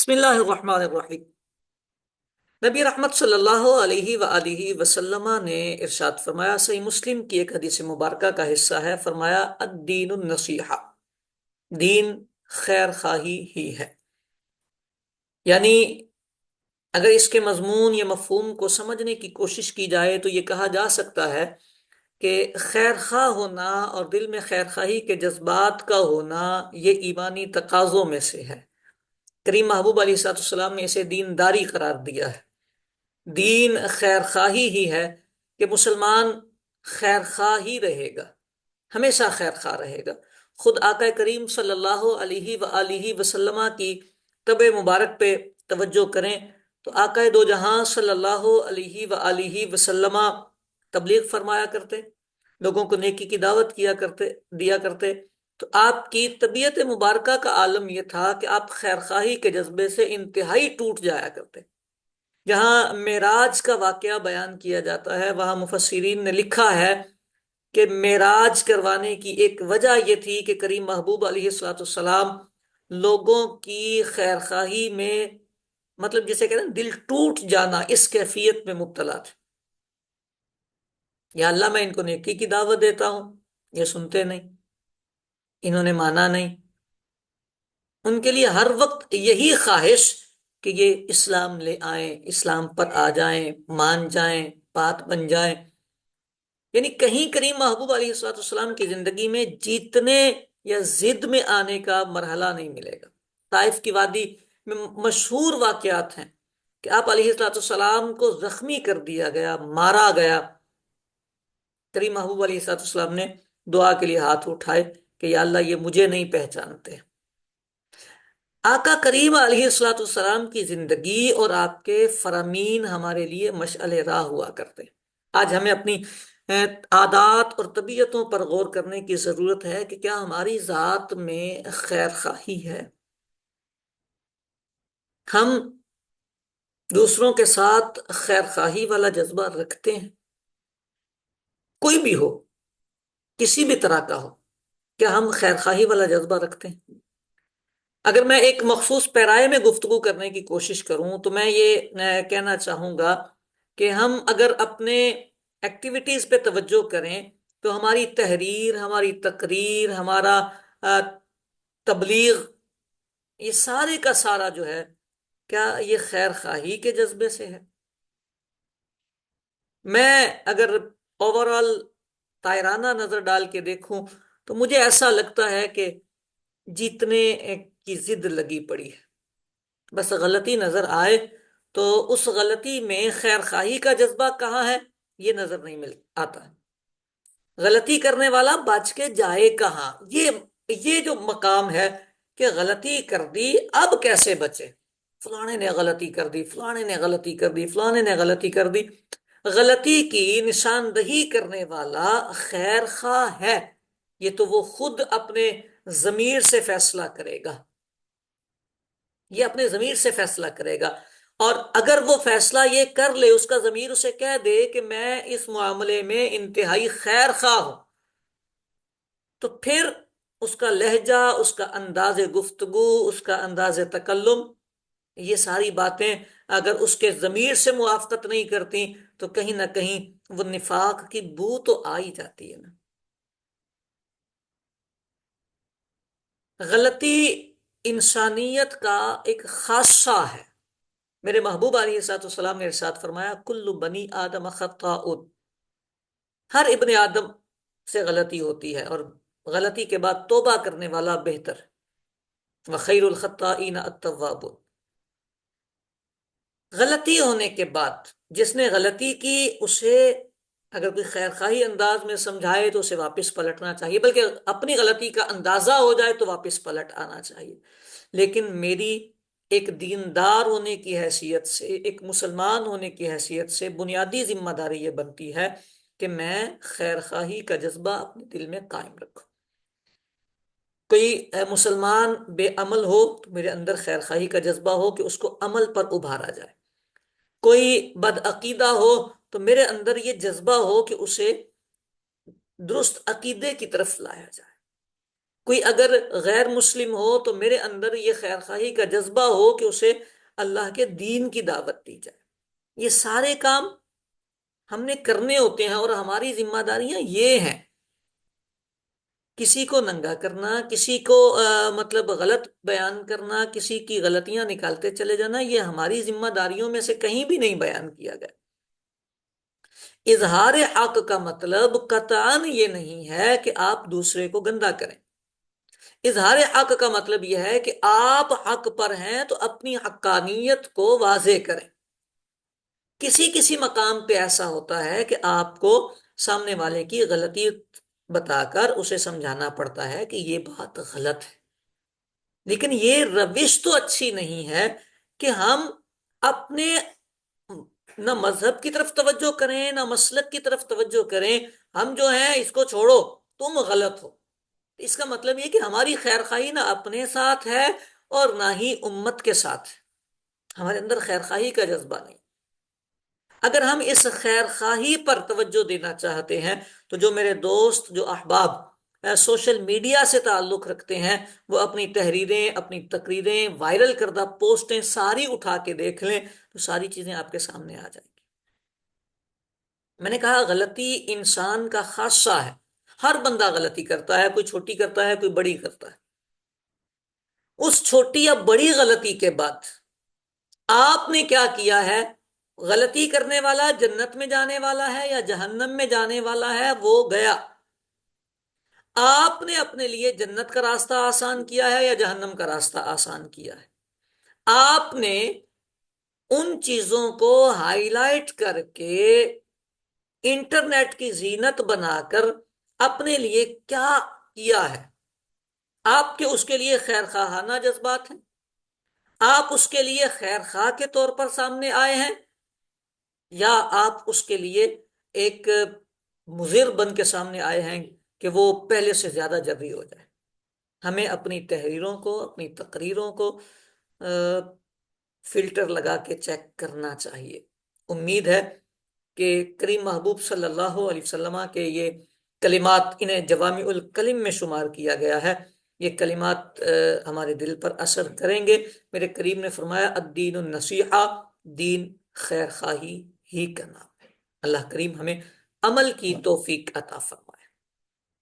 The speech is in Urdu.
بسم اللہ الرحمن الرحیم۔ نبی رحمت صلی اللہ علیہ وآلہ وسلم نے ارشاد فرمایا، صحیح مسلم کی ایک حدیث مبارکہ کا حصہ ہے، فرمایا الدین النصیحہ، دین خیر خواہی ہی ہے۔ یعنی اگر اس کے مضمون یا مفہوم کو سمجھنے کی کوشش کی جائے تو یہ کہا جا سکتا ہے کہ خیر خواہ ہونا اور دل میں خیر خواہی کے جذبات کا ہونا یہ ایمانی تقاضوں میں سے ہے۔ کریم محبوب علیہ الصلوۃ والسلام نے اسے دینداری قرار دیا ہے۔ دین خیر خواہی ہی ہے کہ مسلمان خیر خواہ ہی رہے گا، ہمیشہ خیر خواہ رہے گا۔ خود آقا کریم صلی اللہ علیہ وآلہ وسلم کی طبع مبارک پہ توجہ کریں تو آقا دو جہاں صلی اللہ علیہ وآلہ وسلم تبلیغ فرمایا کرتے، لوگوں کو نیکی کی دعوت دیا کرتے، تو آپ کی طبیعت مبارکہ کا عالم یہ تھا کہ آپ خیر خواہی کے جذبے سے انتہائی ٹوٹ جایا کرتے۔ جہاں معراج کا واقعہ بیان کیا جاتا ہے وہاں مفسرین نے لکھا ہے کہ معراج کروانے کی ایک وجہ یہ تھی کہ کریم محبوب علیہ الصلوۃ والسلام لوگوں کی خیر خواہی میں، مطلب جسے کہتے ہیں دل ٹوٹ جانا، اس کیفیت میں مبتلا تھے۔ یا اللہ میں ان کو نیکی کی دعوت دیتا ہوں، یہ سنتے نہیں، انہوں نے مانا نہیں۔ ان کے لیے ہر وقت یہی خواہش کہ یہ اسلام لے آئیں، اسلام پر آ جائیں، مان جائیں، بات بن جائیں۔ یعنی کہیں کریم محبوب علیہ الصلوۃ والسلام کی زندگی میں جیتنے یا ضد میں آنے کا مرحلہ نہیں ملے گا۔ طائف کی وادی میں مشہور واقعات ہیں کہ آپ علیہ الصلوۃ والسلام کو زخمی کر دیا گیا، مارا گیا۔ کریم محبوب علیہ الصلوۃ والسلام نے دعا کے لیے ہاتھ اٹھائے کہ یا اللہ یہ مجھے نہیں پہچانتے۔ آقا کریم علیہ الصلوۃ والسلام کی زندگی اور آپ کے فرامین ہمارے لیے مشعل راہ ہوا کرتے۔ آج ہمیں اپنی عادات اور طبیعتوں پر غور کرنے کی ضرورت ہے کہ کیا ہماری ذات میں خیر خواہی ہے؟ ہم دوسروں کے ساتھ خیر خواہی والا جذبہ رکھتے ہیں؟ کوئی بھی ہو، کسی بھی طرح کا ہو، کیا ہم خیر خواہی والا جذبہ رکھتے ہیں؟ اگر میں ایک مخصوص پیرائے میں گفتگو کرنے کی کوشش کروں تو میں یہ کہنا چاہوں گا کہ ہم اگر اپنے ایکٹیویٹیز پہ توجہ کریں تو ہماری تحریر، ہماری تقریر، ہمارا تبلیغ، یہ سارے کا سارا جو ہے، کیا یہ خیر خواہی کے جذبے سے ہے؟ میں اگر اوورال طائرانہ نظر ڈال کے دیکھوں تو مجھے ایسا لگتا ہے کہ جیتنے کی ضد لگی پڑی ہے، بس غلطی نظر آئے تو اس غلطی میں خیر خواہی کا جذبہ کہاں ہے یہ نظر نہیں مل آتا۔ غلطی کرنے والا بچ کے جائے کہاں، یہ جو مقام ہے کہ غلطی کر دی اب کیسے بچے، فلانے نے غلطی کر دی، فلانے نے غلطی کر دی، فلانے نے غلطی کر دی۔ غلطی کی نشاندہی کرنے والا خیر خواہ ہے، یہ تو وہ خود اپنے ضمیر سے فیصلہ کرے گا، یہ اپنے ضمیر سے فیصلہ کرے گا۔ اور اگر وہ فیصلہ یہ کر لے، اس کا ضمیر اسے کہہ دے کہ میں اس معاملے میں انتہائی خیر خواہ ہوں، تو پھر اس کا لہجہ، اس کا انداز گفتگو، اس کا انداز تکلم، یہ ساری باتیں اگر اس کے ضمیر سے موافقت نہیں کرتی تو کہیں نہ کہیں وہ نفاق کی بو تو آ ہی جاتی ہے نا۔ غلطی انسانیت کا ایک خاصہ ہے۔ میرے محبوب علیہ الصلوۃ والسلام نے ارشاد فرمایا، کل بنی آدم خطاء، ہر ابن آدم سے غلطی ہوتی ہے اور غلطی کے بعد توبہ کرنے والا بہتر، وخیر الخطائین التوابون۔ غلطی ہونے کے بعد جس نے غلطی کی اسے اگر کوئی خیر خواہی انداز میں سمجھائے تو اسے واپس پلٹنا چاہیے، بلکہ اپنی غلطی کا اندازہ ہو جائے تو واپس پلٹ آنا چاہیے۔ لیکن میری ایک دیندار ہونے کی حیثیت سے، ایک مسلمان ہونے کی حیثیت سے بنیادی ذمہ داری یہ بنتی ہے کہ میں خیر خواہی کا جذبہ اپنے دل میں قائم رکھوں۔ کوئی مسلمان بے عمل ہو تو میرے اندر خیر خواہی کا جذبہ ہو کہ اس کو عمل پر ابھارا جائے۔ کوئی بد عقیدہ ہو تو میرے اندر یہ جذبہ ہو کہ اسے درست عقیدے کی طرف لایا جائے۔ کوئی اگر غیر مسلم ہو تو میرے اندر یہ خیر خواہی کا جذبہ ہو کہ اسے اللہ کے دین کی دعوت دی جائے۔ یہ سارے کام ہم نے کرنے ہوتے ہیں، اور ہماری ذمہ داریاں یہ ہیں۔ کسی کو ننگا کرنا، کسی کو مطلب غلط بیان کرنا، کسی کی غلطیاں نکالتے چلے جانا، یہ ہماری ذمہ داریوں میں سے کہیں بھی نہیں بیان کیا گیا۔ اظہار حق کا مطلب قطعاً یہ نہیں ہے کہ آپ دوسرے کو گندا کریں۔ اظہار حق کا مطلب یہ ہے کہ آپ حق پر ہیں تو اپنی حقانیت کو واضح کریں۔ کسی کسی مقام پہ ایسا ہوتا ہے کہ آپ کو سامنے والے کی غلطی بتا کر اسے سمجھانا پڑتا ہے کہ یہ بات غلط ہے، لیکن یہ روش تو اچھی نہیں ہے کہ ہم اپنے نہ مذہب کی طرف توجہ کریں نہ مسلک کی طرف توجہ کریں، ہم جو ہیں اس کو چھوڑو، تم غلط ہو۔ اس کا مطلب یہ کہ ہماری خیر خواہی نہ اپنے ساتھ ہے اور نہ ہی امت کے ساتھ ہے، ہمارے اندر خیر خواہی کا جذبہ نہیں۔ اگر ہم اس خیر خواہی پر توجہ دینا چاہتے ہیں تو جو میرے دوست، جو احباب سوشل میڈیا سے تعلق رکھتے ہیں، وہ اپنی تحریریں، اپنی تقریریں، وائرل کردہ پوسٹیں ساری اٹھا کے دیکھ لیں تو ساری چیزیں آپ کے سامنے آ جائیں گی۔ میں نے کہا غلطی انسان کا خاصہ ہے، ہر بندہ غلطی کرتا ہے، کوئی چھوٹی کرتا ہے، کوئی بڑی کرتا ہے۔ اس چھوٹی یا بڑی غلطی کے بعد آپ نے کیا کیا ہے؟ غلطی کرنے والا جنت میں جانے والا ہے یا جہنم میں جانے والا ہے، وہ گیا۔ آپ نے اپنے لیے جنت کا راستہ آسان کیا ہے یا جہنم کا راستہ آسان کیا ہے؟ آپ نے ان چیزوں کو ہائی لائٹ کر کے انٹرنیٹ کی زینت بنا کر اپنے لیے کیا کیا ہے؟ آپ کے اس کے لیے خیر خواہانہ جذبات ہیں؟ آپ اس کے لیے خیر خواہ کے طور پر سامنے آئے ہیں، یا آپ اس کے لیے ایک مضر بن کے سامنے آئے ہیں کہ وہ پہلے سے زیادہ جبری ہو جائے؟ ہمیں اپنی تحریروں کو، اپنی تقریروں کو فلٹر لگا کے چیک کرنا چاہیے۔ امید ہے کہ کریم محبوب صلی اللہ علیہ وسلم کے یہ کلمات، انہیں جوامع الکلم میں شمار کیا گیا ہے، یہ کلمات ہمارے دل پر اثر کریں گے۔ میرے کریم نے فرمایا الدین النصیحہ، دین خیر خواہی ہی کا نام ہے۔ اللہ کریم ہمیں عمل کی توفیق عطا فرمائے۔